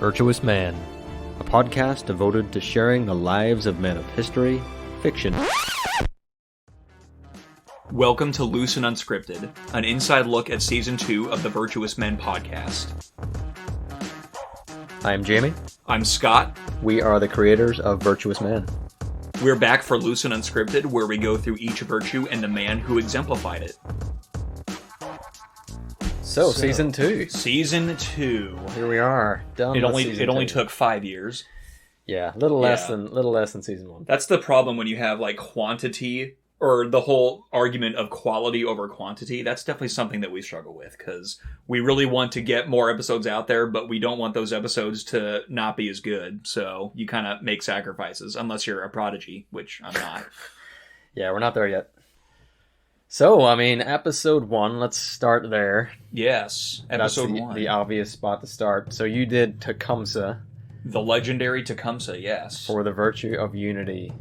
Virtuous Man, a podcast devoted to sharing the lives of men of history, fiction. Welcome to Loose and Unscripted, an inside look at Season 2 of the Virtuous Men Podcast. I am Jamie. I'm Scott. We are the creators of Virtuous Man. We're back for Loose and Unscripted, where we go through each virtue and the man who exemplified it. So Season 2. Season 2. Here we are. Done. It only took 5 years. Yeah, little less than Season 1. That's the problem when you have like quantity or the whole argument of quality over quantity. That's definitely something that we struggle with because we really want to get more episodes out there, but we don't want those episodes to not be as good. So you kind of make sacrifices unless you're a prodigy, which I'm not. Yeah, we're not there yet. So, I mean, episode 1, let's start there. Yes, episode 1. The obvious spot to start. So you did Tecumseh. The legendary Tecumseh, yes. For the virtue of unity.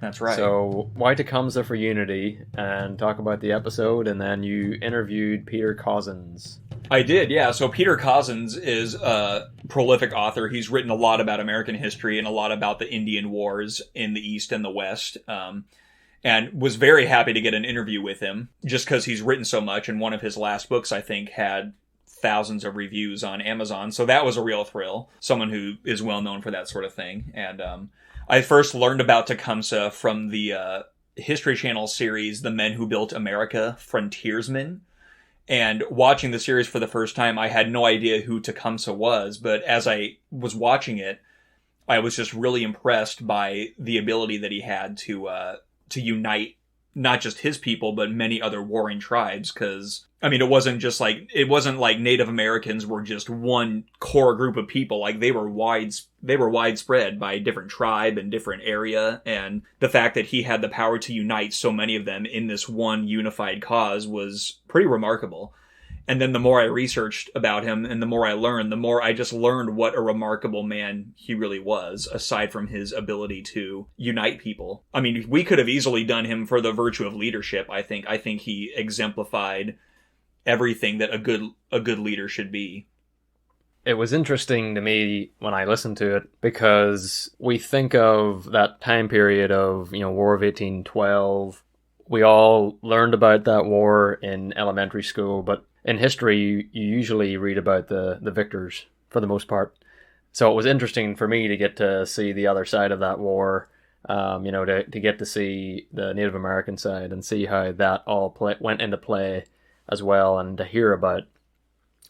That's right. So, why Tecumseh for unity? And talk about the episode, and then you interviewed Peter Cozzens. I did, yeah. So Peter Cozzens is a prolific author. He's written a lot about American history and a lot about the Indian Wars in the East and the West. And was very happy to get an interview with him just because he's written so much. And one of his last books, I think, had thousands of reviews on Amazon. So that was a real thrill. Someone who is well known for that sort of thing. And I first learned about Tecumseh from the History Channel series, The Men Who Built America, Frontiersmen. And watching the series for the first time, I had no idea who Tecumseh was. But as I was watching it, I was just really impressed by the ability that he had to unite not just his people, but many other warring tribes. Because, I mean, it wasn't like Native Americans were just one core group of people. Like, they were widespread by different tribe and different area. And the fact that he had the power to unite so many of them in this one unified cause was pretty remarkable. And then the more I researched about him and the more I learned, the more I just learned what a remarkable man he really was, aside from his ability to unite people. I mean, we could have easily done him for the virtue of leadership, I think. I think he exemplified everything that a good leader should be. It was interesting to me when I listened to it because we think of that time period of, War of 1812. We all learned about that war in elementary school, but in history, you usually read about the victors for the most part. So it was interesting for me to get to see the other side of that war, to get to see the Native American side and see how that all went into play as well, and to hear about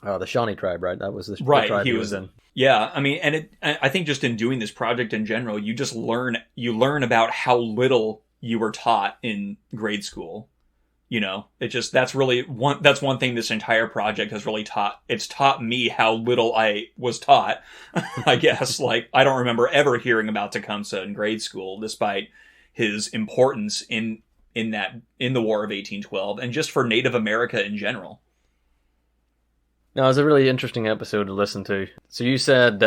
the Shawnee tribe, right? That was the tribe he was in. Yeah, I mean, and I think just in doing this project in general, you just learn about how little you were taught in grade school. That's one thing this entire project has really taught. It's taught me how little I was taught, I guess. Like, I don't remember ever hearing about Tecumseh in grade school, despite his importance in the War of 1812 and just for Native America in general. No, it was a really interesting episode to listen to. So you said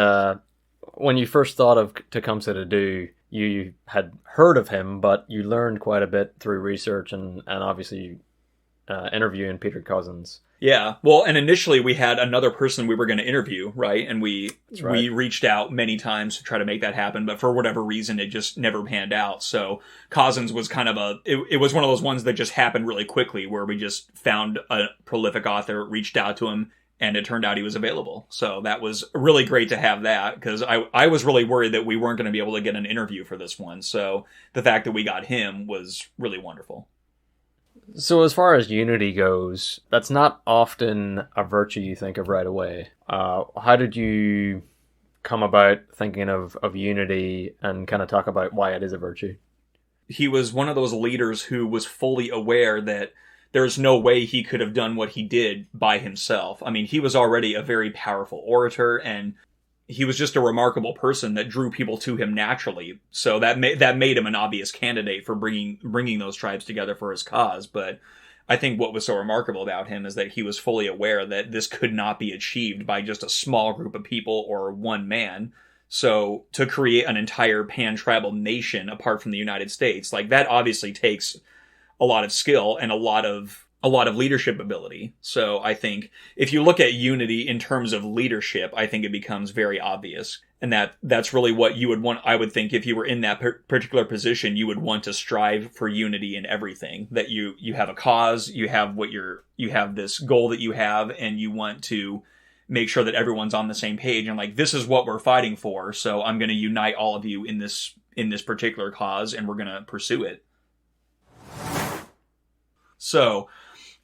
when you first thought of Tecumseh to do, you had heard of him, but you learned quite a bit through research and obviously interviewing Peter Cozzens. Yeah, well, and initially we had another person we were going to interview, right? And we reached out many times to try to make that happen, but for whatever reason, it just never panned out. So Cozzens was kind of it was one of those ones that just happened really quickly, where we just found a prolific author, reached out to him, and it turned out he was available. So that was really great to have that, because I was really worried that we weren't going to be able to get an interview for this one. So the fact that we got him was really wonderful. So as far as unity goes, that's not often a virtue you think of right away. How did you come about thinking of unity and kind of talk about why it is a virtue? He was one of those leaders who was fully aware that there's no way he could have done what he did by himself. I mean, he was already a very powerful orator, and he was just a remarkable person that drew people to him naturally. So that made him an obvious candidate for bringing those tribes together for his cause. But I think what was so remarkable about him is that he was fully aware that this could not be achieved by just a small group of people or one man. So to create an entire pan-tribal nation apart from the United States, like, that obviously takes a lot of skill and a lot of a lot of leadership ability. So I think if you look at unity in terms of leadership, I think it becomes very obvious. And that's really what you would want. I would think if you were in that particular position, you would want to strive for unity in everything. That you have a cause, you have you have this goal that you have, and you want to make sure that everyone's on the same page. And like, this is what we're fighting for. So I'm going to unite all of you in this particular cause, and we're going to pursue it. So,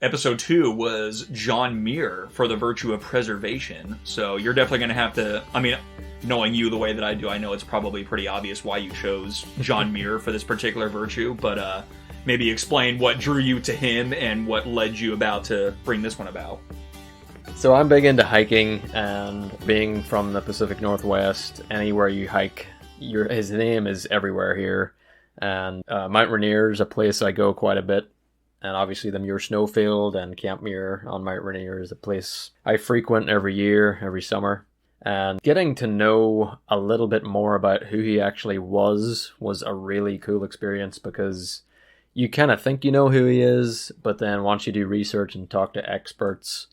episode 2 was John Muir for the virtue of preservation. So you're definitely going to have to, I mean, knowing you the way that I do, I know it's probably pretty obvious why you chose John Muir for this particular virtue, but maybe explain what drew you to him and what led you about to bring this one about. So I'm big into hiking, and being from the Pacific Northwest, anywhere you hike, his name is everywhere here. And Mount Rainier is a place I go quite a bit. And obviously the Muir Snowfield and Camp Muir on Mount Rainier is a place I frequent every year, every summer. And getting to know a little bit more about who he actually was a really cool experience, because you kind of think you know who he is, but then once you do research and talk to experts,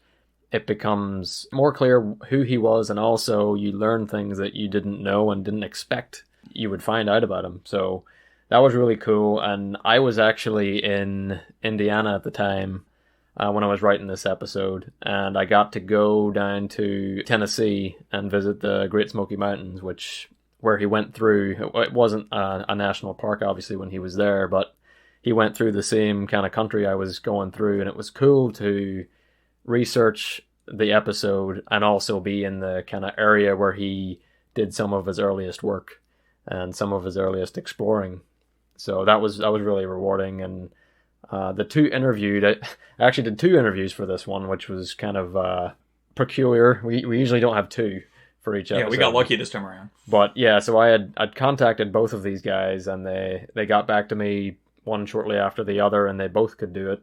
it becomes more clear who he was, and also you learn things that you didn't know and didn't expect you would find out about him. So that was really cool, and I was actually in Indiana at the time when I was writing this episode, and I got to go down to Tennessee and visit the Great Smoky Mountains, where he went through. It wasn't a national park, obviously, when he was there, but he went through the same kind of country I was going through, and it was cool to research the episode and also be in the kind of area where he did some of his earliest work and some of his earliest exploring. So that was really rewarding. And I actually did 2 interviews for this one, which was kind of peculiar. We usually don't have 2 for each episode. Yeah, we got lucky this time around. But yeah, so I'd contacted both of these guys, and they got back to me, one shortly after the other, and they both could do it.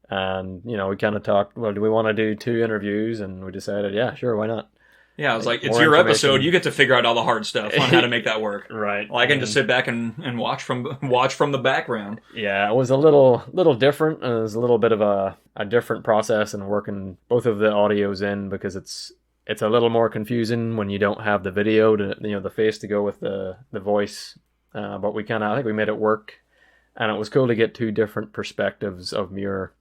And, we kind of talked, well, do we want to do 2 interviews? And we decided, yeah, sure, why not? Yeah, I was like, it's your episode. You get to figure out all the hard stuff on how to make that work. Right. Well, I can just sit back and watch from the background. Yeah, it was a little different. It was a little bit of a different process in working both of the audios in, because it's a little more confusing when you don't have the video to, the face to go with the voice. But I think we made it work, and it was cool to get 2 different perspectives of Muir,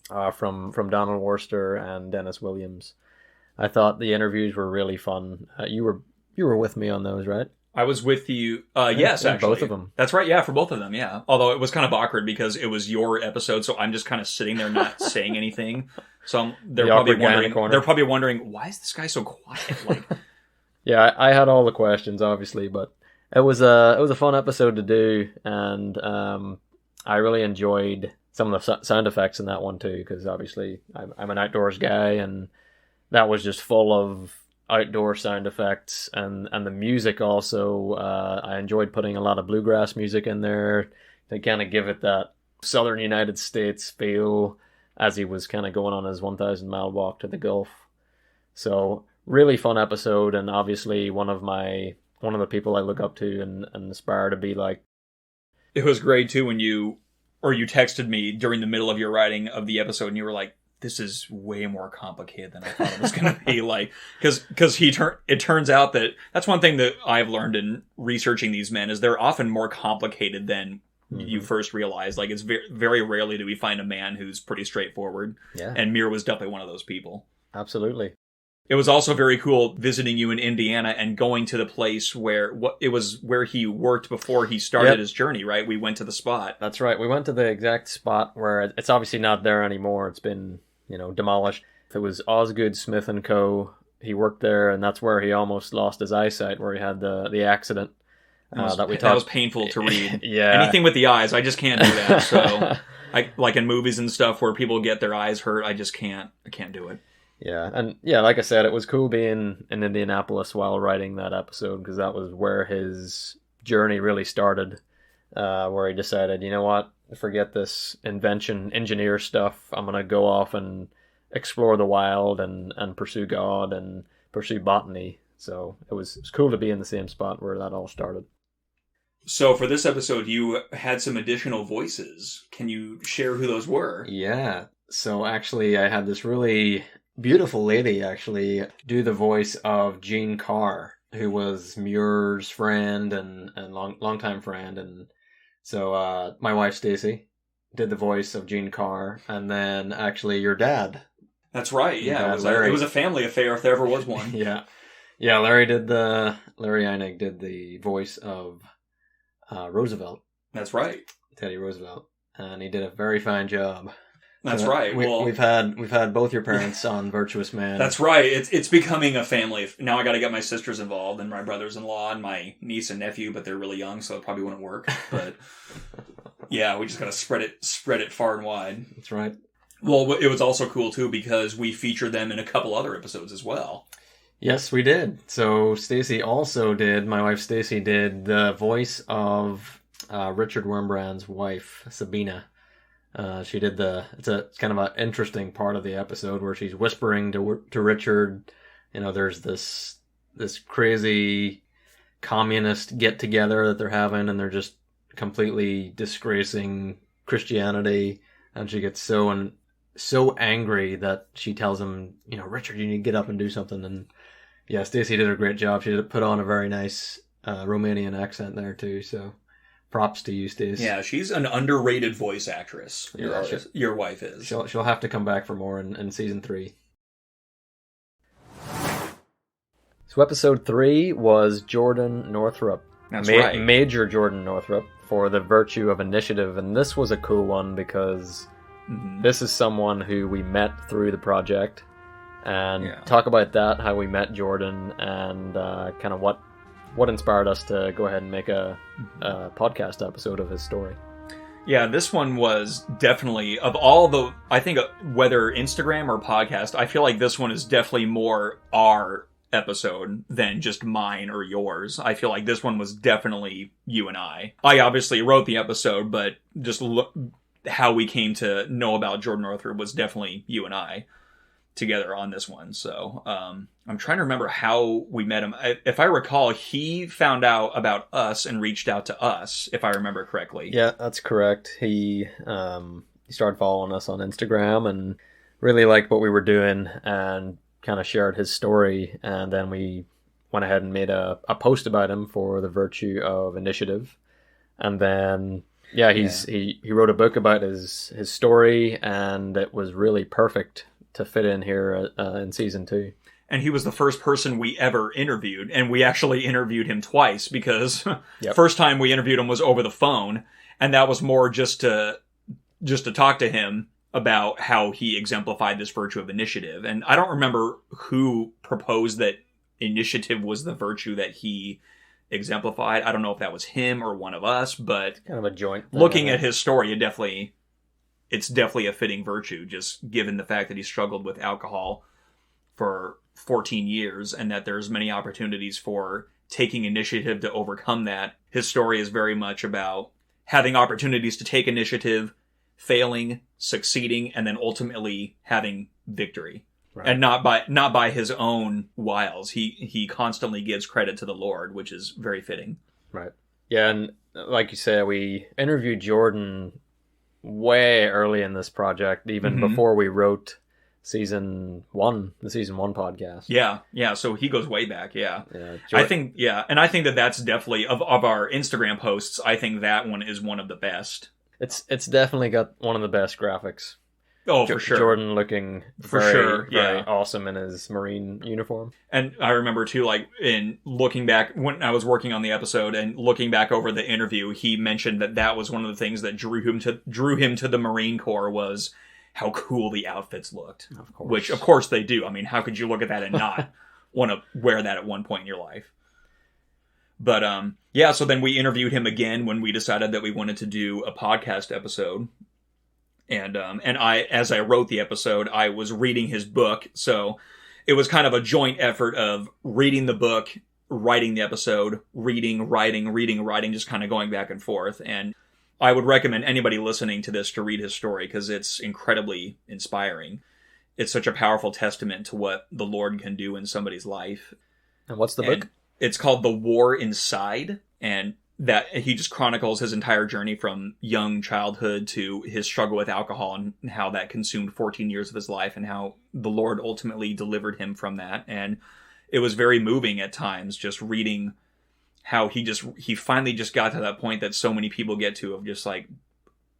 from Donald Worcester and Dennis Williams. I thought the interviews were really fun. You were with me on those, right? I was with you. Yes, actually. Both of them. That's right. Yeah, for both of them. Yeah. Although it was kind of awkward because it was your episode, so I'm just kind of sitting there not saying anything. So they're probably wondering, why is this guy so quiet? Like, yeah, I had all the questions, obviously, but it was a fun episode to do, and I really enjoyed some of the sound effects in that one too, because obviously I'm an outdoors guy, and that was just full of outdoor sound effects, and the music also. I enjoyed putting a lot of bluegrass music in there to kind of give it that southern United States feel as he was kind of going on his 1,000-mile walk to the Gulf. So really fun episode, and obviously one of the people I look up to and aspire to be like. It was great too when you texted me during the middle of your writing of the episode, and you were like, this is way more complicated than I thought it was going to be. Like, because it turns out that's one thing that I've learned in researching these men, is they're often more complicated than you first realize. Like, it's very, very rarely do we find a man who's pretty straightforward. Yeah. And Muir was definitely one of those people. Absolutely. It was also very cool visiting you in Indiana and going to the place where he worked before he started his journey, right? We went to the spot. That's right. We went to the exact spot where it's obviously not there anymore. It's been, demolished. It was Osgood Smith & Co. He worked there, and that's where he almost lost his eyesight, where he had the accident. That was painful to read. Yeah. Anything with the eyes, I just can't do that. So, like in movies and stuff where people get their eyes hurt, I can't do it. Yeah, and yeah, like I said, it was cool being in Indianapolis while writing that episode, because that was where his journey really started, where he decided, you know what, forget this engineer stuff. I'm going to go off and explore the wild and pursue God and pursue botany. So it was cool to be in the same spot where that all started. So for this episode, you had some additional voices. Can you share who those were? Yeah. So actually, I had this really beautiful lady actually do the voice of Jean Carr, who was Muir's friend and longtime friend. And so my wife Stacy did the voice of Jean Carr, and then actually your dad. That's right. Yeah, Larry. It was a family affair if there ever was one. Yeah. Larry Einig did the voice of Roosevelt. That's right. Teddy Roosevelt, and he did a very fine job. That's right. We've had both your parents on Virtuous Man. That's right. It's becoming a family. Now I got to get my sisters involved and my brothers-in-law and my niece and nephew, but they're really young, so it probably wouldn't work. But yeah, we just got to spread it far and wide. That's right. Well, it was also cool too because we featured them in a couple other episodes as well. Yes, we did. So Stacy also did. My wife Stacy did the voice of Richard Wurmbrand's wife, Sabina. She did it's kind of an interesting part of the episode where she's whispering to Richard, there's this crazy communist get together that they're having, and they're just completely disgracing Christianity, and she gets so angry that she tells him, Richard, you need to get up and do something. And yeah, Stacy did a great job. She did put on a very nice Romanian accent there too, so props to you, Stace. Yeah, she's an underrated voice actress. Your wife is. She'll have to come back for more in season 3. So episode 3 was Jordan Northrup. That's right. Major Jordan Northrup for the Virtue of Initiative, and this was a cool one because this is someone who we met through the project, and talk about that, how we met Jordan, and kind of what inspired us to go ahead and make a podcast episode of his story. Yeah, this one was definitely, of all I think whether Instagram or podcast, I feel like this one is definitely more our episode than just mine or yours. I feel like this one was definitely you and I. I obviously wrote the episode, but just how we came to know about Jordan Northrup was definitely you and I together on this one. So I'm trying to remember how we met him. If I recall, he found out about us and reached out to us, if I remember correctly. Yeah, that's correct. He started following us on Instagram and really liked what we were doing and kind of shared his story, and then we went ahead and made a post about him for the Virtue of Initiative. And then he wrote a book about his story, and it was really perfect to fit in here in season 2. And he was the first person we ever interviewed, and we actually interviewed him twice because first time we interviewed him was over the phone, and that was more just to talk to him about how he exemplified this virtue of initiative. And I don't remember who proposed that initiative was the virtue that he exemplified. I don't know if that was him or one of us, but kind of a joint thing. Looking at his story, it's definitely a fitting virtue, just given the fact that he struggled with alcohol for 14 years and that there's many opportunities for taking initiative to overcome that. His story is very much about having opportunities to take initiative, failing, succeeding, and then ultimately having victory. Right. And not by his own wiles. He constantly gives credit to the Lord, which is very fitting. Right. Yeah, and like you said, we interviewed Jordan way early in this project, even before we wrote the season 1 podcast. Yeah. So he goes way back. Yeah. I think that that's definitely of our Instagram posts. I think that one is one of the best. It's definitely got one of the best graphics. Oh, for sure. Jordan looking very awesome in his Marine uniform. And I remember too, like in looking back when I was working on the episode and looking back over the interview, he mentioned that was one of the things that drew him to the Marine Corps was how cool the outfits looked. Of course. Which of course they do. I mean, how could you look at that and not want to wear that at one point in your life? But so then we interviewed him again when we decided that we wanted to do a podcast episode. And as I wrote the episode, I was reading his book. So it was kind of a joint effort of reading the book, writing the episode, reading, writing, just kind of going back and forth. And I would recommend anybody listening to this to read his story because it's incredibly inspiring. It's such a powerful testament to what the Lord can do in somebody's life. And what's the book? It's called The War Inside. And that he just chronicles his entire journey from young childhood to his struggle with alcohol and how that consumed 14 years of his life and how the Lord ultimately delivered him from that. And it was very moving at times, just reading how he finally just got to that point that so many people get to, of just like,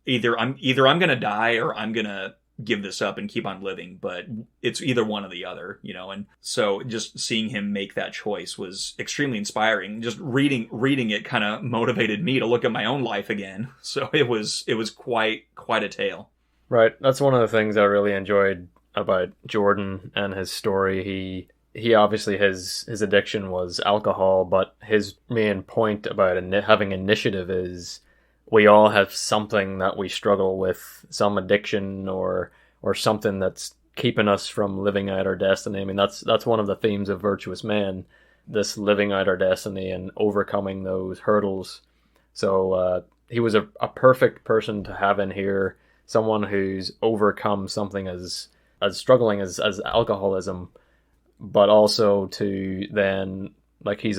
either I'm going to die or I'm going to give this up and keep on living, but it's either one or the other, you know. And so just seeing him make that choice was extremely inspiring. Just reading it kind of motivated me to look at my own life again. So it was quite a tale. Right. That's one of the things I really enjoyed about Jordan and his story. He obviously, his addiction was alcohol, but his main point about having initiative is we all have something that we struggle with, some addiction or something that's keeping us from living out our destiny. I mean, that's one of the themes of Virtuous Men, this living out our destiny and overcoming those hurdles. So he was a perfect person to have in here, someone who's overcome something as struggling as alcoholism, but also to then, like, he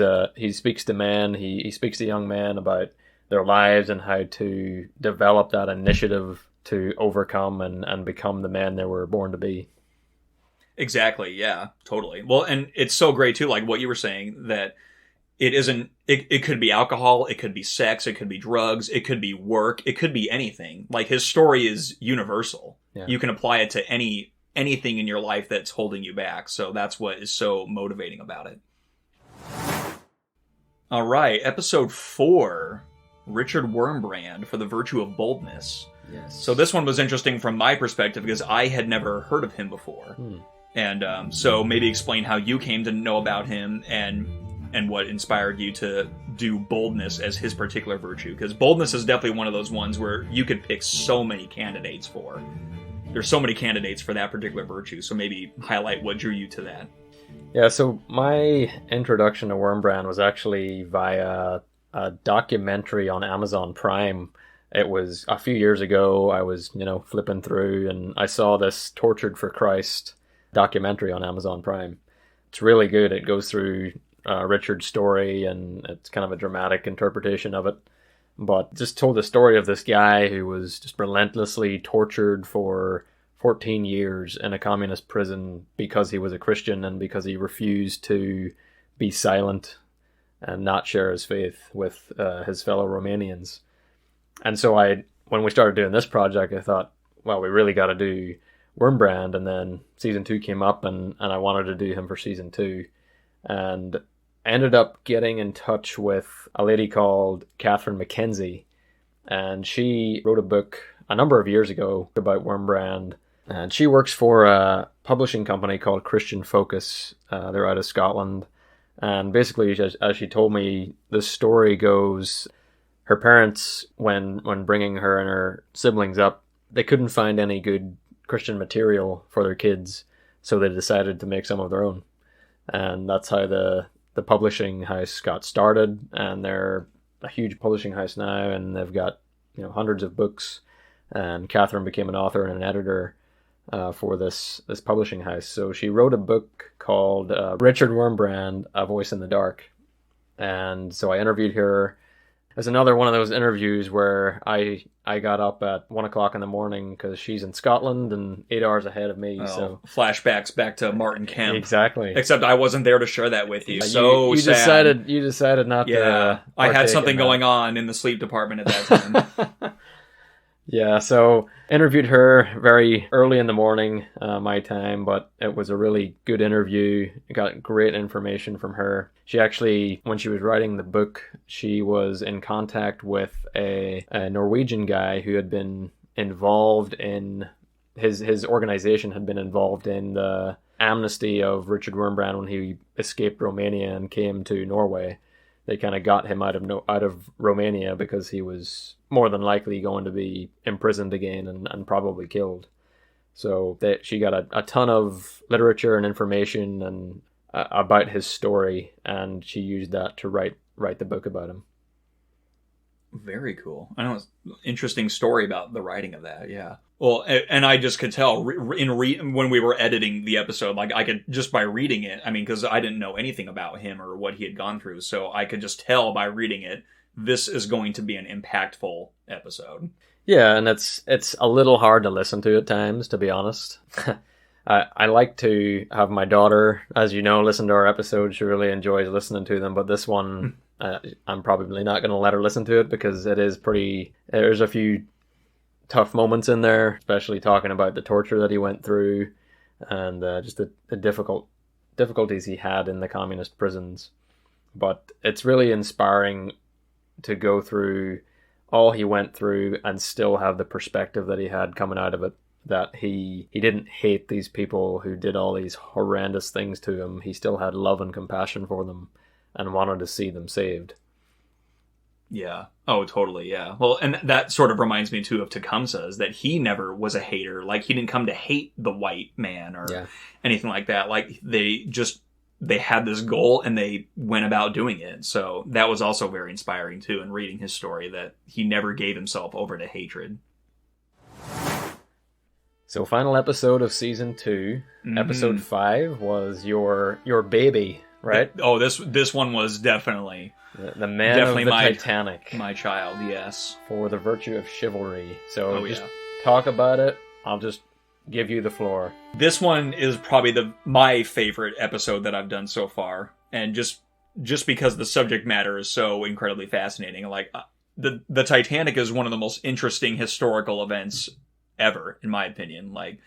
speaks to young men about their lives and how to develop that initiative to overcome and become the men they were born to be. Exactly. Yeah, totally. Well, and it's so great too, like what you were saying, that it could be alcohol, it could be sex, it could be drugs, it could be work, it could be anything. Like, his story is universal. Yeah. You can apply it to anything in your life that's holding you back. So that's what is so motivating about it. All right, episode 4. Richard Wurmbrand for The Virtue of Boldness. Yes. So this one was interesting from my perspective because I had never heard of him before. And so maybe explain how you came to know about him and what inspired you to do boldness as his particular virtue. Because boldness is definitely one of those ones where you could pick so many candidates for. There's so many candidates for that particular virtue. So maybe highlight what drew you to that. Yeah, so my introduction to Wurmbrand was actually via a documentary on Amazon Prime. It was a few years ago. I was, flipping through and I saw this Tortured for Christ documentary on Amazon Prime. It's really good. It goes through Richard's story and it's kind of a dramatic interpretation of it. But just told the story of this guy who was just relentlessly tortured for 14 years in a communist prison because he was a Christian and because he refused to be silent and not share his faith with his fellow Romanians. And so when we started doing this project, I thought, well, we really got to do Wurmbrand. And then season 2 came up and I wanted to do him for season 2. And ended up getting in touch with a lady called Mckenzie. And she wrote a book a number of years ago about Wurmbrand. And she works for a publishing company called Christian Focus. They're out of Scotland. And basically, as she told me, the story goes, her parents, when bringing her and her siblings up, they couldn't find any good Christian material for their kids, so they decided to make some of their own. And that's how the publishing house got started, and they're a huge publishing house now, and they've got hundreds of books. And Catherine became an author and an editor for this publishing house. So she wrote a book called Richard Wurmbrand, A Voice in the Dark. And so I interviewed her. It was another one of those interviews where I got up at 1 o'clock in the morning because she's in Scotland and 8 hours ahead of me. So flashbacks back to Martin Kemp. Exactly. Except I wasn't there to share that with you. You sad. You decided not to. Yeah, I had something going on in the sleep department at that time. Yeah, so interviewed her very early in the morning, my time, but it was a really good interview. I got great information from her. She actually, when she was writing the book, she was in contact with a Norwegian guy who had been involved in, his organization had been involved in the amnesty of Richard Wurmbrand when he escaped Romania and came to Norway. They kind of got him out of Romania because he was more than likely going to be imprisoned again and probably killed. So she got a ton of literature and information and about his story, and she used that to write the book about him. Very cool. I know it's an interesting story about the writing of that. Yeah. Well, and I just could tell when we were editing the episode, like I could just by reading it. I mean, because I didn't know anything about him or what he had gone through, so I could just tell by reading it this is going to be an impactful episode. Yeah, and it's a little hard to listen to at times, to be honest. I like to have my daughter, as you know, listen to our episodes. She really enjoys listening to them, but this one, I'm probably not going to let her listen to it because it is there's a few tough moments in there, especially talking about the torture that he went through and just the difficulties he had in the communist prisons. But it's really inspiring to go through all he went through and still have the perspective that he had coming out of it, that he didn't hate these people who did all these horrendous things to him. He still had love and compassion for them and wanted to see them saved. Yeah. Oh, totally. Yeah. Well, and that sort of reminds me too of Tecumseh, is that he never was a hater. Like, he didn't come to hate the white man or anything like that. Like, they had this goal and they went about doing it. So that was also very inspiring too, in reading his story, that he never gave himself over to hatred. So final episode of season 2, episode 5 was your baby, right? Oh, this one was definitely the man definitely of the Titanic. My child, yes. For the virtue of chivalry. So just talk about it. I'll just give you the floor. This one is probably my favorite episode that I've done so far, and just because the subject matter is so incredibly fascinating. Like, the Titanic is one of the most interesting historical events ever, in my opinion. Like,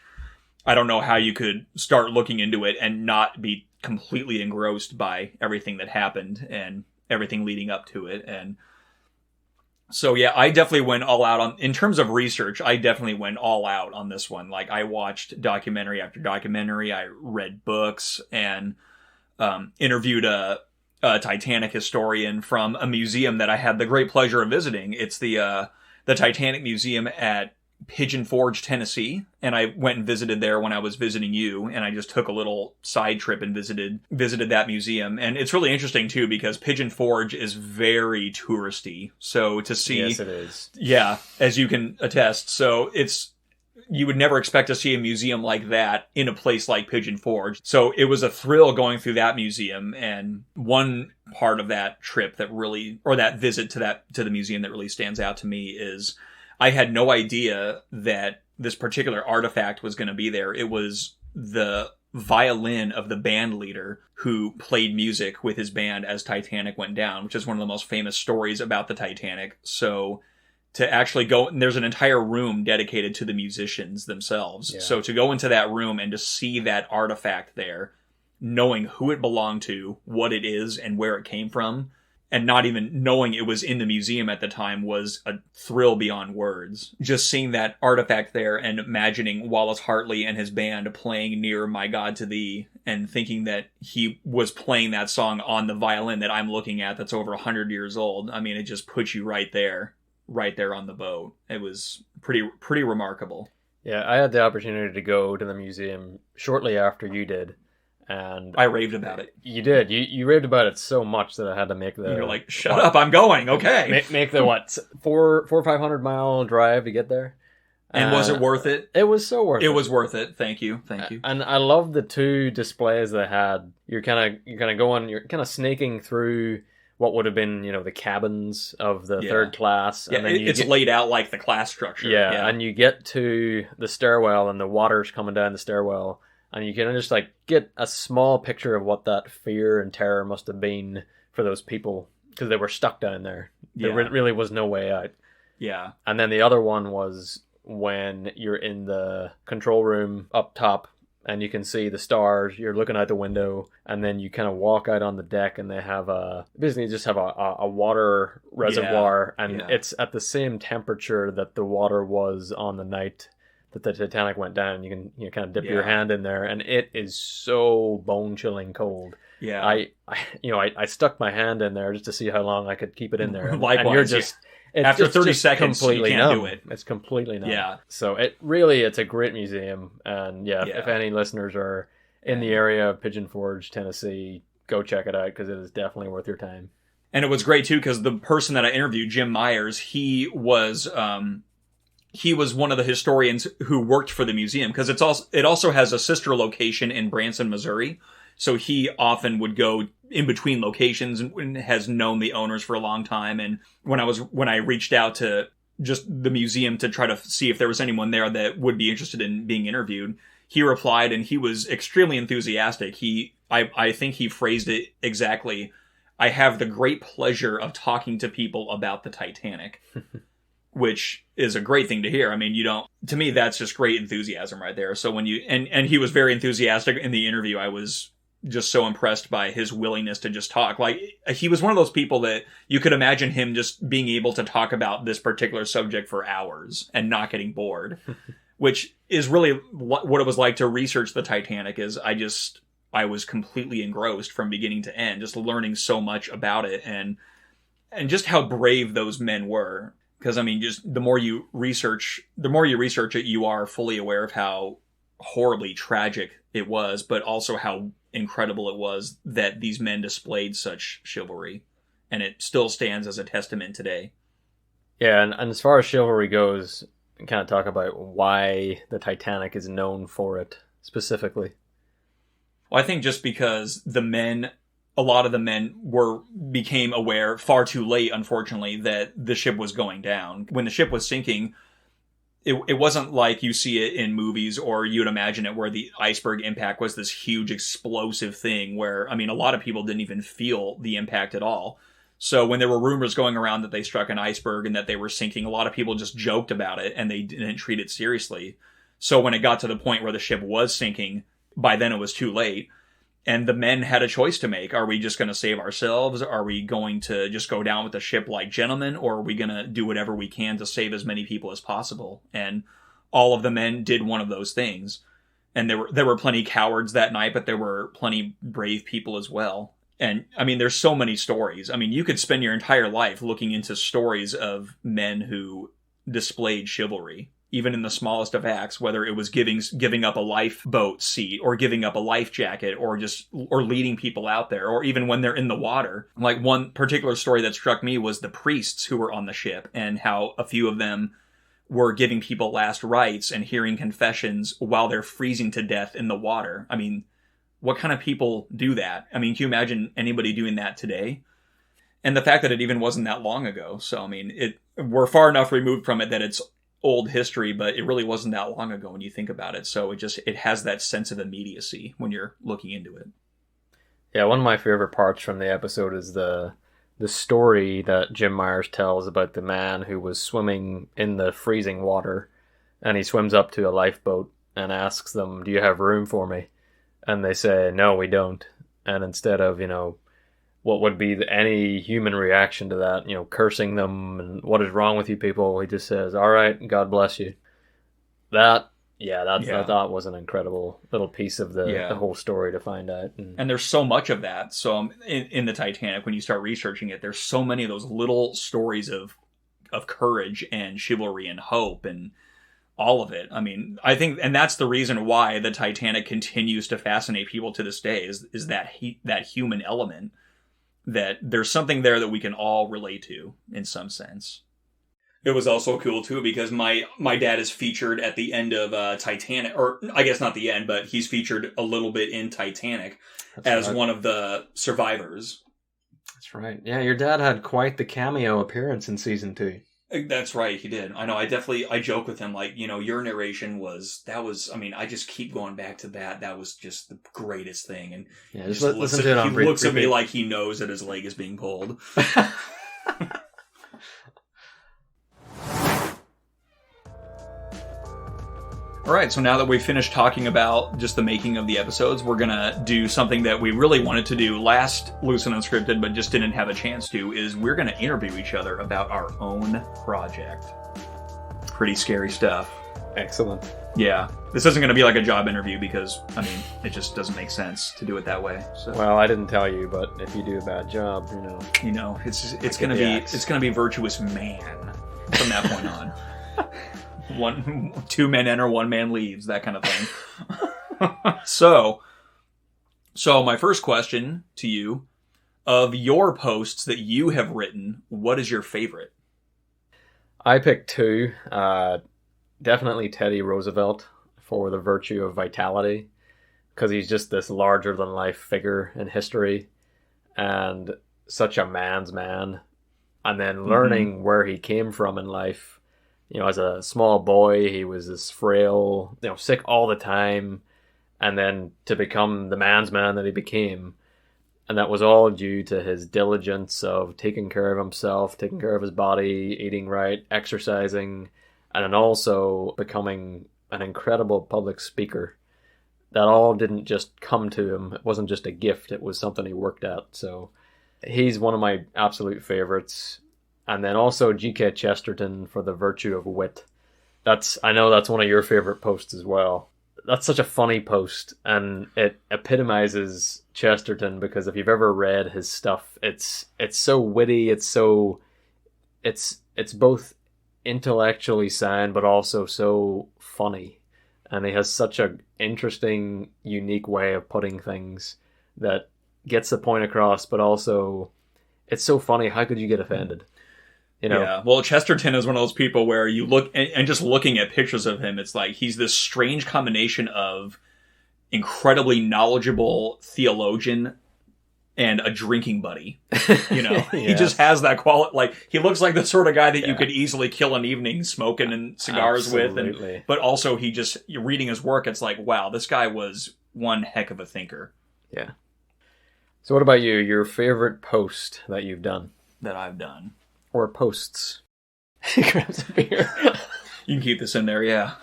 I don't know how you could start looking into it and not be completely engrossed by everything that happened and everything leading up to it. And so, yeah, I definitely went all out in terms of research, I definitely went all out on this one. Like, I watched documentary after documentary, I read books, and interviewed a Titanic historian from a museum that I had the great pleasure of visiting. It's the Titanic Museum at Pigeon Forge, Tennessee, and I went and visited there when I was visiting you, and I just took a little side trip and visited that museum. And it's really interesting too, because Pigeon Forge is very touristy. So to see, yes, it is. Yeah, as you can attest. So you would never expect to see a museum like that in a place like Pigeon Forge. So it was a thrill going through that museum. And one part of that trip that visit to the museum that really stands out to me is, I had no idea that this particular artifact was going to be there. It was the violin of the band leader who played music with his band as Titanic went down, which is one of the most famous stories about the Titanic. So to actually go, and there's an entire room dedicated to the musicians themselves. Yeah. So to go into that room and to see that artifact there, knowing who it belonged to, what it is, and where it came from, and not even knowing it was in the museum at the time, was a thrill beyond words. Just seeing that artifact there and imagining Wallace Hartley and his band playing Near My God to Thee, and thinking that he was playing that song on the violin that I'm looking at that's over 100 years old. I mean, it just puts you right there on the boat. It was pretty remarkable. Yeah, I had the opportunity to go to the museum shortly after you did. And I raved about it. You did. You raved about it so much that I had to make the... You're like, shut up, I'm going, okay. Make the, 400-500 mile drive to get there. And was it worth it? It was so worth it. It was worth it. Thank you. And I love the two displays they had. You're kind of snaking through what would have been, the cabins of the third class. And then it's laid out like the class structure. Yeah, and you get to the stairwell and the water's coming down the stairwell. And you can just get a small picture of what that fear and terror must have been for those people, because they were stuck down there. There really was no way out. Yeah. And then the other one was when you're in the control room up top and you can see the stars. You're looking out the window, and then you kind of walk out on the deck, and they have basically just have a water reservoir, and it's at the same temperature that the water was on the night that the Titanic went down. You can kind of dip your hand in there, and it is so bone-chilling cold. Yeah, I stuck my hand in there just to see how long I could keep it in there. Likewise, and you're just after 30 seconds, completely you can't numb. do it. It's completely numb. Yeah. So it's a great museum, and if any listeners are in the area of Pigeon Forge, Tennessee, go check it out, because it is definitely worth your time. And it was great too, because the person that I interviewed, Jim Myers, he was one of the historians who worked for the museum, because it also has a sister location in Branson, Missouri. So he often would go in between locations and has known the owners for a long time. And when I reached out to just the museum to try to see if there was anyone there that would be interested in being interviewed, he replied, and he was extremely enthusiastic. I think he phrased it exactly: "I have the great pleasure of talking to people about the Titanic," which is a great thing to hear. I mean, to me, that's just great enthusiasm right there. So when and he was very enthusiastic in the interview. I was just so impressed by his willingness to just talk. Like, he was one of those people that you could imagine him just being able to talk about this particular subject for hours and not getting bored, which is really what it was like to research the Titanic. Is I was completely engrossed from beginning to end, just learning so much about it and just how brave those men were. Because, I mean, just the more you research it, you are fully aware of how horribly tragic it was, but also how incredible it was that these men displayed such chivalry. And it still stands as a testament today. Yeah, and as far as chivalry goes, kind of talk about why the Titanic is known for it specifically. Well, I think just because a lot of the men became aware far too late, unfortunately, that the ship was going down. When the ship was sinking, it wasn't like you see it in movies, or you'd imagine it, where the iceberg impact was this huge explosive thing where, I mean, a lot of people didn't even feel the impact at all. So when there were rumors going around that they struck an iceberg and that they were sinking, a lot of people just joked about it and they didn't treat it seriously. So when it got to the point where the ship was sinking, by then it was too late. And the men had a choice to make. Are we just going to save ourselves? Are we going to just go down with the ship like gentlemen? Or are we going to do whatever we can to save as many people as possible? And all of the men did one of those things. And there were plenty cowards that night, but there were plenty brave people as well. And, I mean, there's so many stories. I mean, you could spend your entire life looking into stories of men who displayed chivalry, even in the smallest of acts, whether it was giving up a lifeboat seat, or giving up a life jacket, or leading people out there, or even when they're in the water. Like, one particular story that struck me was the priests who were on the ship, and how a few of them were giving people last rites and hearing confessions while they're freezing to death in the water. I mean, what kind of people do that? I mean, can you imagine anybody doing that today? And the fact that it even wasn't that long ago. So, I mean, we're far enough removed from it that it's old history, but it really wasn't that long ago when you think about it. So it has that sense of immediacy when you're looking into it. Yeah, one of my favorite parts from the episode is the story that Jim Myers tells about the man who was swimming in the freezing water, and he swims up to a lifeboat and asks them, "Do you have room for me?" And they say, "No, we don't." And instead of, what would be any human reaction to that, cursing them and "what is wrong with you people," he just says, "All right, God bless you." I thought was an incredible little piece of the whole story to find out. And there's so much of that. So in the Titanic, when you start researching it, there's so many of those little stories of courage and chivalry and hope and all of it. I mean, I think, and that's the reason why the Titanic continues to fascinate people to this day, is that human element, that there's something there that we can all relate to in some sense. It was also cool too, because my dad is featured at the end of Titanic, or I guess not the end, but he's featured a little bit in Titanic as one of the survivors. That's right. Yeah, your dad had quite the cameo appearance in season 2. That's right, he did. I know, I joke with him, like, your narration I mean, I just keep going back to that. That was just the greatest thing. And yeah, just listen to it on he looks at me like he knows that his leg is being pulled. All right, so now that we've finished talking about just the making of the episodes, we're going to do something that we really wanted to do last Loose and Unscripted, but just didn't have a chance to, is we're going to interview each other about our own project. Pretty scary stuff. Excellent. Yeah. This isn't going to be like a job interview because, I mean, it just doesn't make sense to do it that way. So. Well, I didn't tell you, but if you do a bad job, it's going to be Virtuous Man from that point on. 2 men enter, 1 man leaves, that kind of thing. So my first question to you, of your posts that you have written, what is your favorite? I picked 2. Definitely Teddy Roosevelt for the virtue of vitality, because he's just this larger than life figure in history and such a man's man. And then learning where he came from in life, as a small boy, he was this frail, sick all the time. And then to become the man's man that he became. And that was all due to his diligence of taking care of himself, taking care of his body, eating right, exercising, and then also becoming an incredible public speaker. That all didn't just come to him. It wasn't just a gift. It was something he worked at. So he's one of my absolute favorites. And then also G.K. Chesterton for the virtue of wit. I know that's one of your favorite posts as well. That's such a funny post, and it epitomizes Chesterton, because if you've ever read his stuff, it's so witty, it's both intellectually sound but also so funny, and he has such an interesting, unique way of putting things that gets the point across, but also it's so funny. How could you get offended? Yeah, well, Chesterton is one of those people where you look, and just looking at pictures of him, it's like he's this strange combination of incredibly knowledgeable theologian and a drinking buddy. Yes. He just has that quality. Like, he looks like the sort of guy that you could easily kill an evening smoking and cigars with. But also, you're reading his work, it's like, wow, this guy was one heck of a thinker. Yeah. So what about you? Your favorite post that you've done? That I've done. Or posts. He grabs a beer. You can keep this in there, yeah.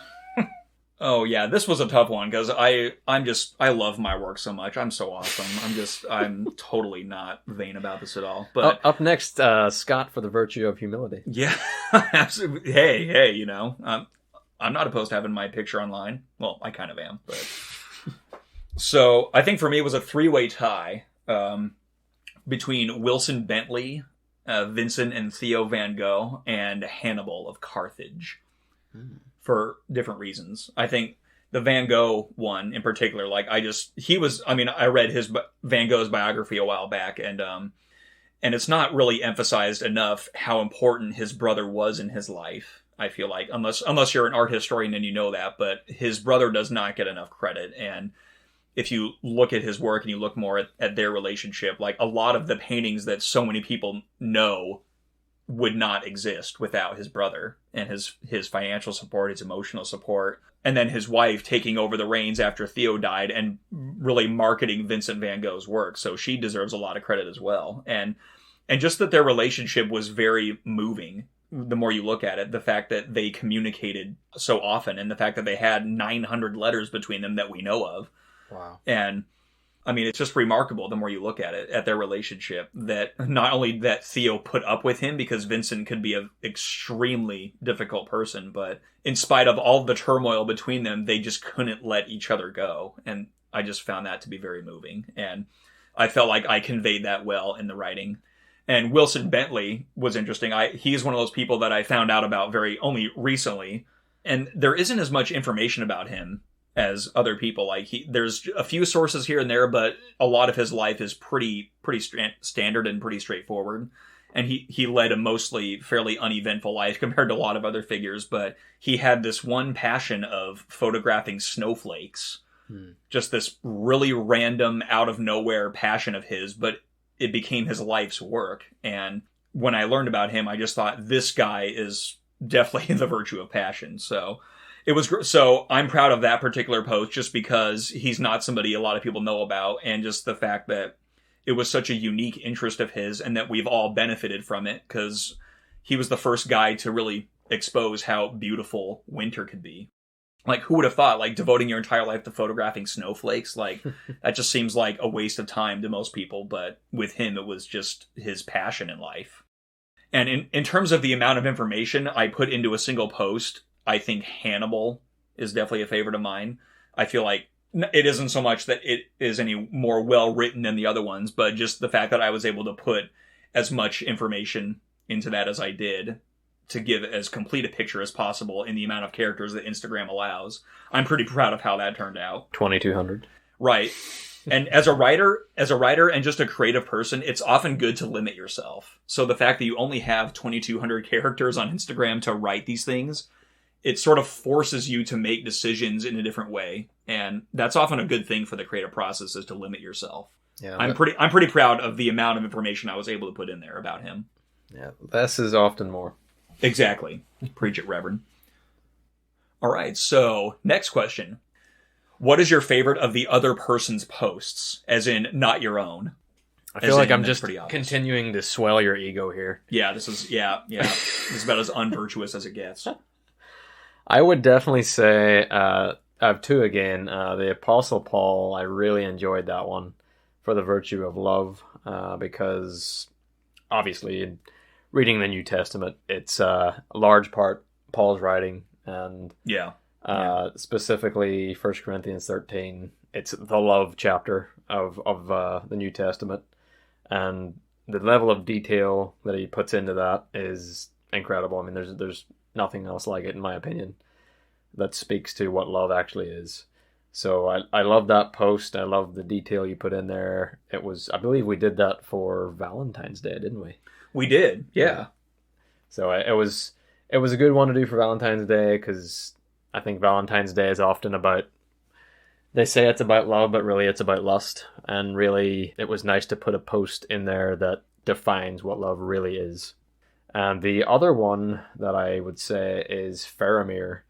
Oh, yeah, this was a tough one, because I love my work so much. I'm so awesome. I'm totally not vain about this at all. But up next, Scott for the virtue of humility. Yeah, absolutely. Hey, I'm not opposed to having my picture online. Well, I kind of am, but... So, I think for me it was a three-way tie between Wilson Bentley, Vincent and Theo van Gogh, and Hannibal of Carthage, for different reasons. I think the Van Gogh one in particular, I read Van Gogh's biography a while back, and it's not really emphasized enough how important his brother was in his life. I feel like, unless you're an art historian and you know that, but his brother does not get enough credit. And if you look at his work and you look more at their relationship, like, a lot of the paintings that so many people know would not exist without his brother and his financial support, his emotional support, and then his wife taking over the reins after Theo died and really marketing Vincent van Gogh's work. So she deserves a lot of credit as well. And just that their relationship was very moving. The more you look at it, the fact that they communicated so often, and the fact that they had 900 letters between them that we know of. Wow. And I mean, it's just remarkable the more you look at it, at their relationship, that not only that Theo put up with him, because Vincent could be an extremely difficult person, but in spite of all the turmoil between them, they just couldn't let each other go. And I just found that to be very moving. And I felt like I conveyed that well in the writing. And Wilson Bentley was interesting. He's one of those people that I found out about only recently. And there isn't as much information about him as other people. Like, there's a few sources here and there, but a lot of his life is pretty standard and pretty straightforward. And he led a mostly fairly uneventful life compared to a lot of other figures, but he had this one passion of photographing snowflakes. Just this really random, out of nowhere passion of his, but it became his life's work. And when I learned about him, I just thought, this guy is definitely the virtue of passion. So I'm proud of that particular post, just because he's not somebody a lot of people know about, and just the fact that it was such a unique interest of his, and that we've all benefited from it, because he was the first guy to really expose how beautiful winter could be. Like, who would have thought, like, devoting your entire life to photographing snowflakes? Like, that just seems like a waste of time to most people, but with him, it was just his passion in life. And in terms of the amount of information I put into a single post, I think Hannibal is definitely a favorite of mine. I feel like it isn't so much that it is any more well-written than the other ones, but just the fact that I was able to put as much information into that as I did, to give as complete a picture as possible in the amount of characters that Instagram allows. I'm pretty proud of how that turned out. 2,200. Right. And as a writer and just a creative person, it's often good to limit yourself. So the fact that you only have 2,200 characters on Instagram to write these things it sort of forces you to make decisions in a different way. And that's often a good thing for the creative process, is to limit yourself. Yeah, I'm pretty proud of the amount of information I was able to put in there about him. Yeah, less is often more. Exactly. Preach it, Reverend. All right, so next question. What is your favorite of the other person's posts? As in, not your own. I feel like I'm just continuing to swell your ego here. Yeah, this is about as unvirtuous as it gets. I would definitely say, I have two again. The Apostle Paul, I really enjoyed that one for the virtue of love, because obviously in reading the New Testament, it's a large part Paul's writing, and specifically 1 Corinthians 13, it's the love chapter of the New Testament, and the level of detail that he puts into that is incredible. I mean, there's nothing else like it, in my opinion, that speaks to what love actually is. So I love that post. I love the detail you put in there. It was, I believe we did that for Valentine's Day, didn't we? We did, yeah. So it was a good one to do for Valentine's Day, because I think Valentine's Day is often about, they say it's about love, but really it's about lust. And really, it was nice to put a post in there that defines what love really is. And the other one that I would say is Faramir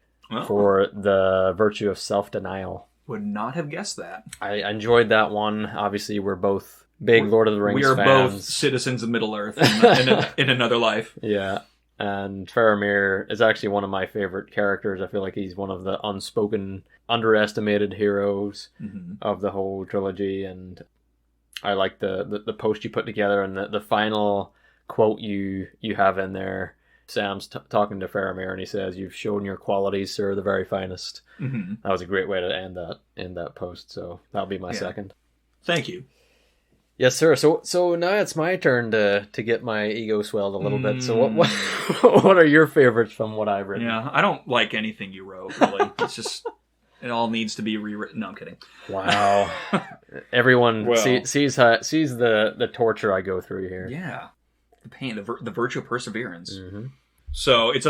for the virtue of self-denial. Would not have guessed that. I enjoyed that one. Obviously, we're both big Lord of the Rings fans. We are both citizens of Middle-earth in another life. Yeah. And Faramir is actually one of my favorite characters. I feel like he's one of the unspoken, underestimated heroes of the whole trilogy. And I like the post you put together, and the final quote you have in there. Sam's talking to Faramir, and he says, "You've shown your qualities, sir, the very finest." That was a great way to end that post. So that'll be my second. Thank you. Yes, sir. So now it's my turn to get my ego swelled a little bit. So what are your favorites from what I've written? Yeah, I don't like anything you wrote, really. It's just, it all needs to be rewritten. No, I'm kidding. Wow. Everyone sees the torture I go through here. Yeah. The pain, the virtue of perseverance. So it's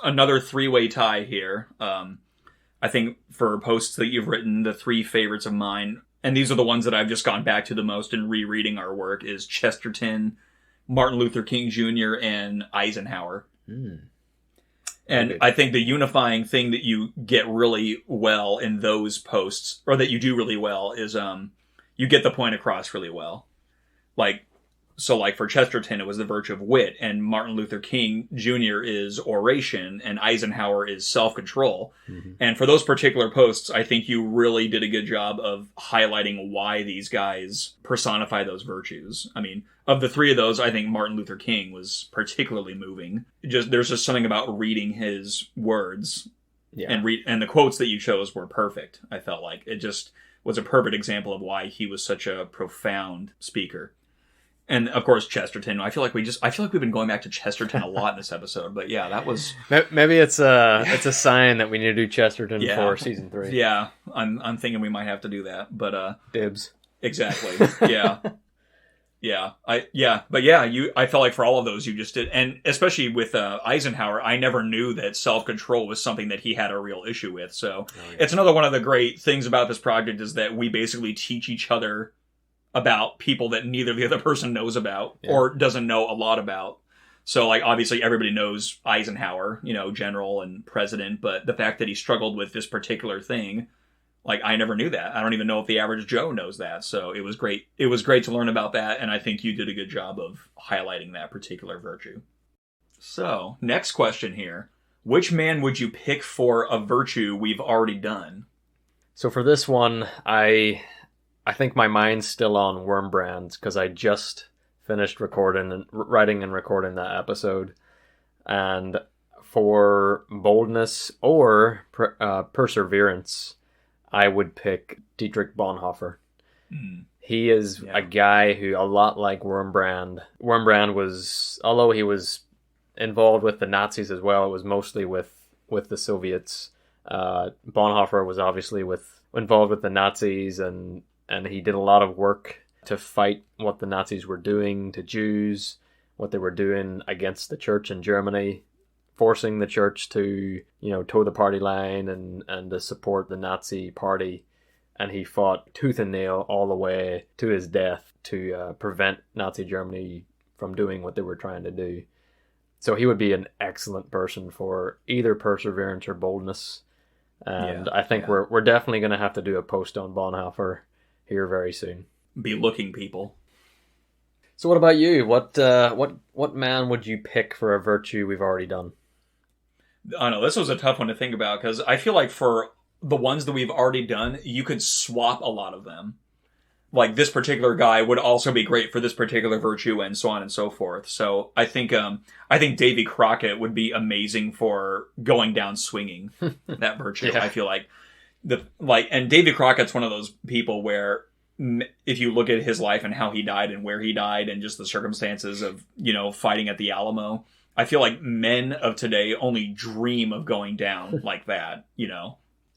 another three-way tie here. I think for posts that you've written, the three favorites of mine, and these are the ones that I've just gone back to the most in rereading our work, is Chesterton, Martin Luther King Jr., and Eisenhower. And I think the unifying thing that you get really well in those posts, or that you do really well, is you get the point across really well. So for Chesterton, it was the virtue of wit, and Martin Luther King Jr. is oration, and Eisenhower is self-control. And for those particular posts, I think you really did a good job of highlighting why these guys personify those virtues. I mean, of the three of those, I think Martin Luther King was particularly moving. There's just something about reading his words, and the quotes that you chose were perfect. I felt like it just was a perfect example of why he was such a profound speaker. And of course, Chesterton. I feel like we've been going back to Chesterton a lot in this episode. But yeah, that was, maybe it's a sign that we need to do Chesterton for season 3. Yeah, I'm thinking we might have to do that. But dibs. Exactly. Yeah. I felt like for all of those you just did, and especially with Eisenhower, I never knew that self-control was something that he had a real issue with. So it's another one of the great things about this project, is that we basically teach each other about people that neither the other person knows about or doesn't know a lot about. So, obviously everybody knows Eisenhower, general and president, but the fact that he struggled with this particular thing, I never knew that. I don't even know if the average Joe knows that. So it was great. It was great to learn about that, and I think you did a good job of highlighting that particular virtue. So, next question here. Which man would you pick for a virtue we've already done? So for this one, I think my mind's still on Wormbrands, because I just finished writing and recording that episode. And for boldness or perseverance, I would pick Dietrich Bonhoeffer. He is a guy who, a lot like Wormbrand. Wormbrand was, although he was involved with the Nazis as well, it was mostly with the Soviets. Bonhoeffer was obviously involved with the Nazis, and he did a lot of work to fight what the Nazis were doing to Jews, what they were doing against the church in Germany forcing the church to, toe the party line and to support the Nazi party. And he fought tooth and nail all the way to his death to prevent Nazi Germany from doing what they were trying to do. So he would be an excellent person for either perseverance or boldness. And I think we're definitely going to have to do a post on Bonhoeffer here very soon. Be looking, people. So what about you? What man would you pick for a virtue we've already done? I know, this was a tough one to think about, because I feel like for the ones that we've already done, you could swap a lot of them. Like, this particular guy would also be great for this particular virtue, and so on and so forth. So I think Davy Crockett would be amazing for going down swinging that virtue. I feel like and Davy Crockett's one of those people where, if you look at his life and how he died and where he died and just the circumstances of, fighting at the Alamo, I feel like men of today only dream of going down like that,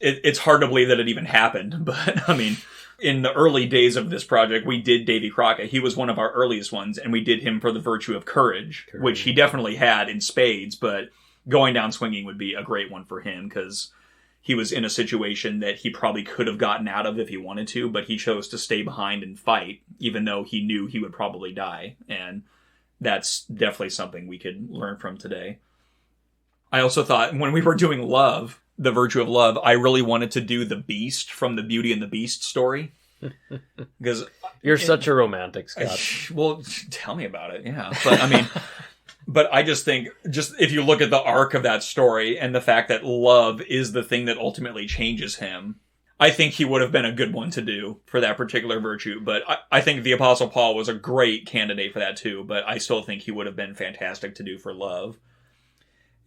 It's hard to believe that it even happened, but I mean, in the early days of this project, we did Davy Crockett. He was one of our earliest ones, and we did him for the virtue of courage, which he definitely had in spades, but going down swinging would be a great one for him, because he was in a situation that he probably could have gotten out of if he wanted to, but he chose to stay behind and fight, even though he knew he would probably die, and that's definitely something we could learn from today. I also thought, when we were doing love, the virtue of love, I really wanted to do the Beast from the Beauty and the Beast story. Because you're such a romantic, Scott. Well, tell me about it. Yeah. But I mean, but I just think, if you look at the arc of that story and the fact that love is the thing that ultimately changes him, I think he would have been a good one to do for that particular virtue. But I think the Apostle Paul was a great candidate for that too. But I still think he would have been fantastic to do for love.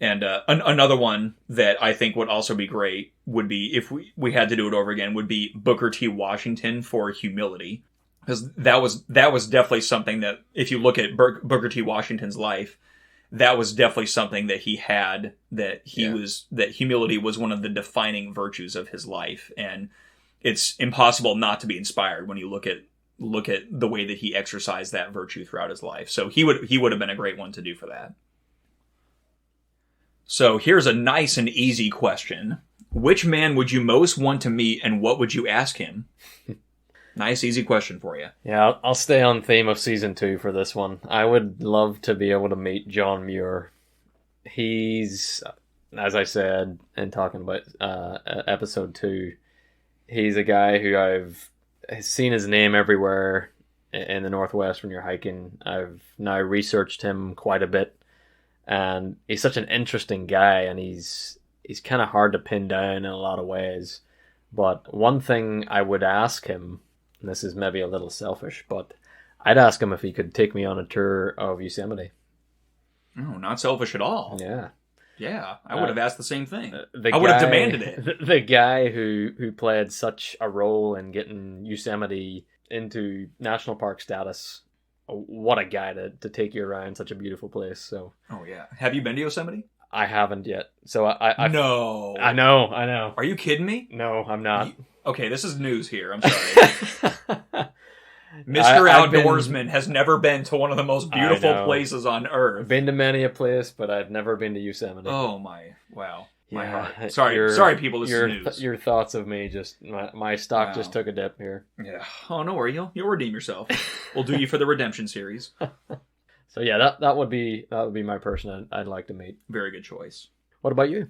And another one that I think would also be great would be, if we had to do it over again, would be Booker T. Washington for humility. Because that was definitely something that, if you look at Booker T. Washington's life, that was definitely something that he had, that humility was one of the defining virtues of his life. And it's impossible not to be inspired when you look at the way that he exercised that virtue throughout his life. So he would have been a great one to do for that. So here's a nice and easy question. Which man would you most want to meet, and what would you ask him? Nice, easy question for you. Yeah, I'll stay on theme of season 2 for this one. I would love to be able to meet John Muir. He's, as I said in talking about episode 2, he's a guy who I've seen his name everywhere in the Northwest when you're hiking. I've now researched him quite a bit. And he's such an interesting guy, and he's kind of hard to pin down in a lot of ways. But one thing I would ask him, and this is maybe a little selfish, but I'd ask him if he could take me on a tour of Yosemite. Oh, not selfish at all. Yeah. Yeah, I would have asked the same thing. I would have demanded it. The guy who played such a role in getting Yosemite into national park status, what a guy to take you around such a beautiful place. So. Oh yeah. Have you been to Yosemite? I haven't yet. So I No. I know. Are you kidding me? No, I'm not. Okay, this is news here. I'm sorry. Mr. Outdoorsman has never been to one of the most beautiful places on Earth. Been to many a place, but I've never been to Yosemite. Oh my! Wow. My heart. Sorry, people. This is news. Your thoughts of me my stock just took a dip here. Yeah. Oh, no worry. You'll redeem yourself. We'll do you for the redemption series. So yeah, that would be my person I'd like to meet. Very good choice. What about you?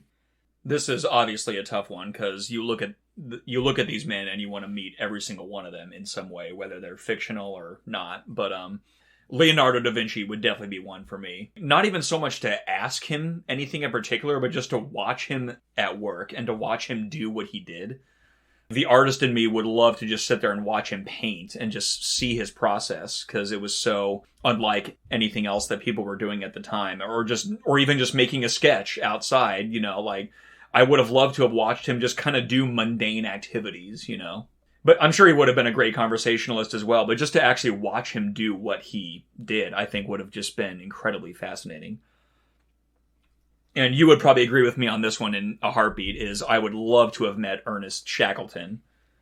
This is obviously a tough one, because you look at these men and you want to meet every single one of them in some way, whether they're fictional or not. But Leonardo Da Vinci would definitely be one for me. Not even so much to ask him anything in particular, but just to watch him at work and to watch him do what he did. The artist in me would love to just sit there and watch him paint and just see his process, because it was so unlike anything else that people were doing at the time, or even just making a sketch outside, like I would have loved to have watched him just kind of do mundane activities, But I'm sure he would have been a great conversationalist as well. But just to actually watch him do what he did, I think would have just been incredibly fascinating. And you would probably agree with me on this one in a heartbeat, is I would love to have met Ernest Shackleton.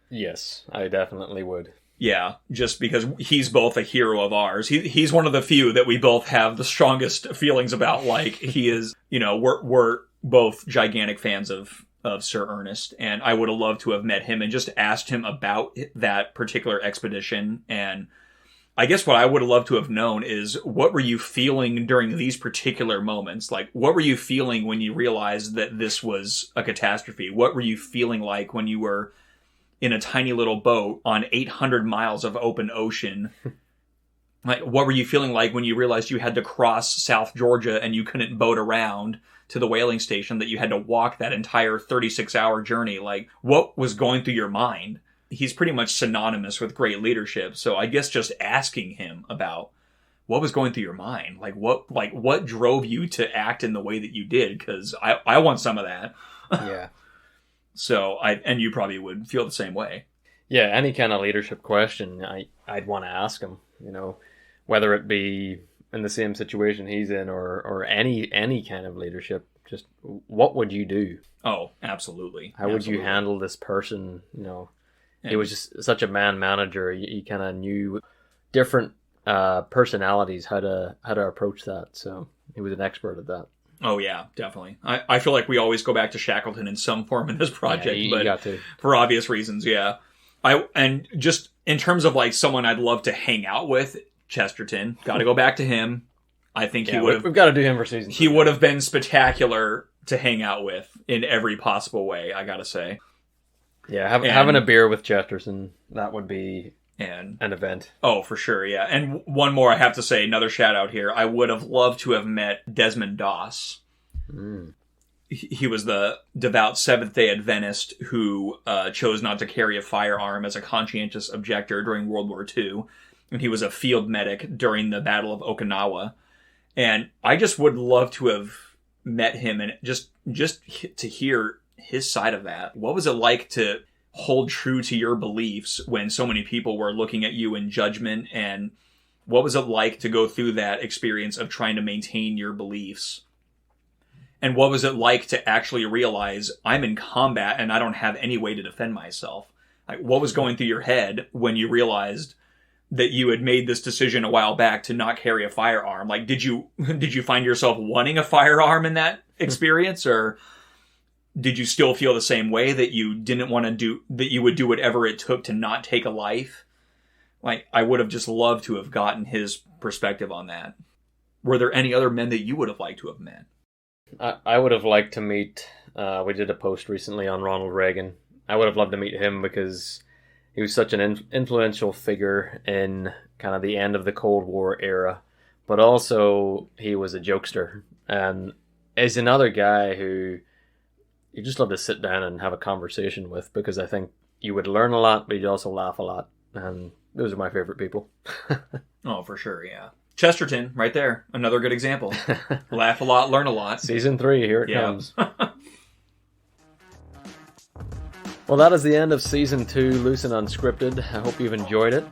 Yes, I definitely would. Yeah, just because he's both a hero of ours. He's one of the few that we both have the strongest feelings about. Like, he is, we're both gigantic fans of Sir Ernest, and I would have loved to have met him and just asked him about that particular expedition. And I guess what I would have loved to have known is, what were you feeling during these particular moments? Like, what were you feeling when you realized that this was a catastrophe? What were you feeling like when you were in a tiny little boat on 800 miles of open ocean? Like, what were you feeling like when you realized you had to cross South Georgia and you couldn't boat around to the whaling station, that you had to walk that entire 36-hour journey? Like, what was going through your mind? He's pretty much synonymous with great leadership. So I guess just asking him about what was going through your mind, what drove you to act in the way that you did? Because I want some of that. Yeah. So and you probably would feel the same way. Yeah, any kind of leadership question, I'd want to ask him, whether it be in the same situation he's in or any kind of leadership. Just, what would you do? Oh, absolutely. How would you handle this person? He was just such a man manager. He kind of knew different personalities, how to approach that. So he was an expert at that. Oh, yeah, definitely. I feel like we always go back to Shackleton in some form in this project, you but got to. For obvious reasons, yeah. And just in terms of like someone I'd love to hang out with, Chesterton, got to go back to him. I think he would have... We've got to do him for season 3. He would have been spectacular to hang out with in every possible way, I gotta say. Yeah, having a beer with Chesterton, that would be an event. Oh, for sure, yeah. And one more I have to say, another shout out here. I would have loved to have met Desmond Doss. Mm. He was the devout Seventh-day Adventist who chose not to carry a firearm as a conscientious objector during World War II. And he was a field medic during the Battle of Okinawa. And I just would love to have met him and just to hear his side of that. What was it like to hold true to your beliefs when so many people were looking at you in judgment? And what was it like to go through that experience of trying to maintain your beliefs? And what was it like to actually realize, I'm in combat and I don't have any way to defend myself? Like, what was going through your head when you realized that you had made this decision a while back to not carry a firearm? Like, did you find yourself wanting a firearm in that experience, or did you still feel the same way that you didn't want to do, that you would do whatever it took to not take a life? Like, I would have just loved to have gotten his perspective on that. Were there any other men that you would have liked to have met? I would have liked to meet, we did a post recently on Ronald Reagan. I would have loved to meet him because he was such an influential figure in kind of the end of the Cold War era. But also, he was a jokester. And is another guy who you just love to sit down and have a conversation with, because I think you would learn a lot, but you'd also laugh a lot. And those are my favorite people. Oh, for sure, yeah. Chesterton, right there. Another good example. Laugh a lot, learn a lot. Season 3, here it comes. Well, that is the end of Season 2, Loose and Unscripted. I hope you've enjoyed it.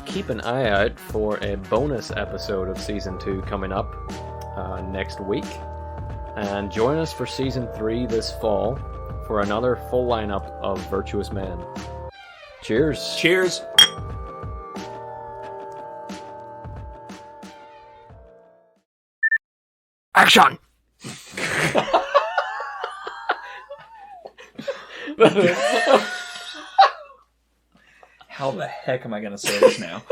Keep an eye out for a bonus episode of Season 2 coming up next week. And join us for Season 3 this fall for another full lineup of Virtuous Men. Cheers. Cheers. Action! How the heck am I going to say this now?